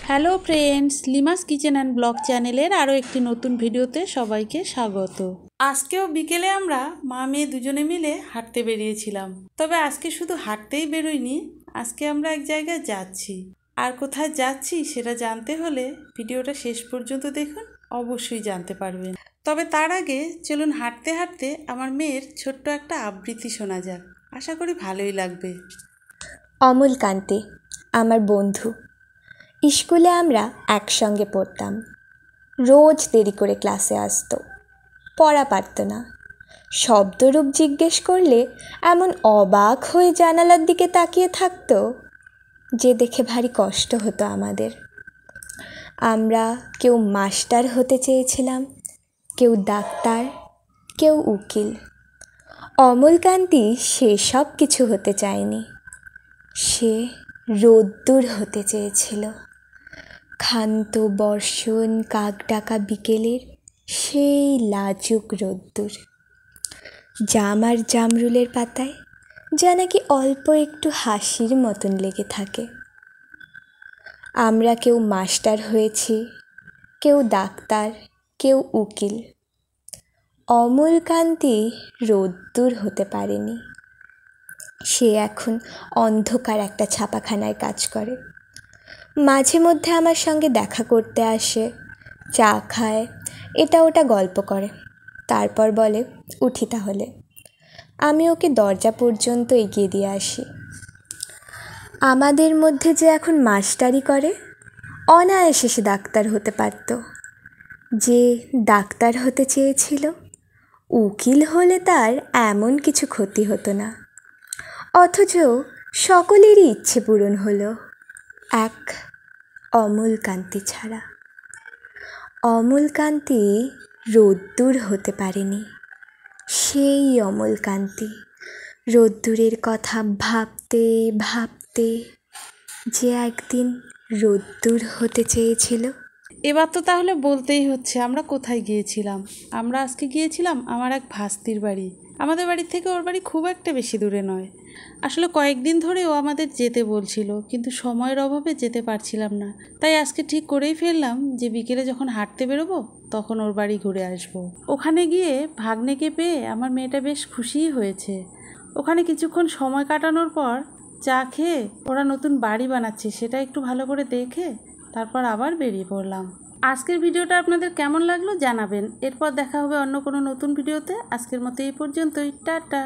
Hello friends, Lima's kitchen and blog চ্যানেলের আরও একটি নতুন ভিডিওতে সবাইকে স্বাগত। আজকেও বিকেলে আমরা মা মেয়ে দুজনে মিলে হাঁটতে বেরিয়েছিলাম। তবে আজকে শুধু হাঁটতেই বেরোইনি, আজকে আমরা এক জায়গায় যাচ্ছি। আর কোথায় যাচ্ছি সেটা জানতে হলে ভিডিওটা শেষ পর্যন্ত দেখুন, অবশ্যই জানতে পারবেন। তবে তার আগে চলুন হাঁটতে হাঁটতে আমার মেয়ের ছোট্ট একটা আবৃত্তি শোনা যাক, আশা করি ভালোই লাগবে। অমল কান্তি আমার বন্ধু। স্কুলে আমরা একসঙ্গে পড়তাম। রোজ দেরি করে ক্লাসে আসতো, পড়া পারত না। শব্দরূপ জিজ্ঞেস করলে এমন অবাক হয়ে জানালার দিকে তাকিয়ে থাকতো যে দেখে ভারী কষ্ট হতো আমাদের। আমরা কেউ মাস্টার হতে চেয়েছিলাম, কেউ ডাক্তার, কেউ উকিল। অমলকান্তি সেসব কিছু হতে চায়নি। সে রোদ্দুর হতে চেয়েছিল। ক্ষান্ত বর্ষণ কাক ডাকা বিকেলের সেই লাজুক রোদ্দুর। জাম আর জামরুলের পাতায় যা নাকি অল্প একটু হাসির মতন লেগে থাকে। আমরা কেউ মাস্টার হয়েছি, কেউ ডাক্তার, কেউ উকিল। অমলকান্তি রোদ্দুর হতে পারেনি। সে এখন অন্ধকার একটা ছাপাখানায় কাজ করে। মাঝে মধ্যে আমার সঙ্গে দেখা করতে আসে, চা খায়, এটা ওটা গল্প করে, তারপর বলে উঠি তাহলে। আমি ওকে দরজা পর্যন্ত এগিয়ে দিয়ে আসি। আমাদের মধ্যে যে এখন মাস্টারি করে, অনায়াসে সে ডাক্তার হতে পারত। যে ডাক্তার হতে চেয়েছিল, উকিল হলে তার এমন কিছু ক্ষতি হতো না। অথচ সকলেরই ইচ্ছে পূরণ হলো, এক অমলকান্তি ছাড়া। অমলকান্তি রোদ্দুর হতে পারেনি। সেই অমলকান্তি রোদ্দুরের কথা ভাবতে ভাবতে যে একদিন রোদ্দুর হতে চেয়েছিল। এবার তো তাহলে বলতেই হচ্ছে আমরা কোথায় গিয়েছিলাম। আমরা আজকে গিয়েছিলাম আমার এক ভাস্তির বাড়ি। আমাদের বাড়ি থেকে ওর বাড়ি খুব একটা বেশি দূরে নয়। আসলে কয়েকদিন ধরে ও আমাদের যেতে বলছিল, কিন্তু সময়ের অভাবে যেতে পারছিলাম না। তাই আজকে ঠিক করেই ফেললাম যে বিকেলে যখন হাঁটতে বেরোবো তখন ওর বাড়ি ঘুরে আসবো। ওখানে গিয়ে ভাগ্নেকে পেয়ে আমার মেয়েটা বেশ খুশিই হয়েছে। ওখানে কিছুক্ষণ সময় কাটানোর পর চা খেয়ে ওরা নতুন বাড়ি বানাচ্ছে সেটা একটু ভালো করে দেখে তারপর আবার বেরিয়ে পড়লাম। আজকের ভিডিওটা আপনাদের কেমন লাগলো জানাবেন। এরপর দেখা হবে অন্য কোনো নতুন ভিডিওতে। আজকের মতো এই পর্যন্তই, টাটা।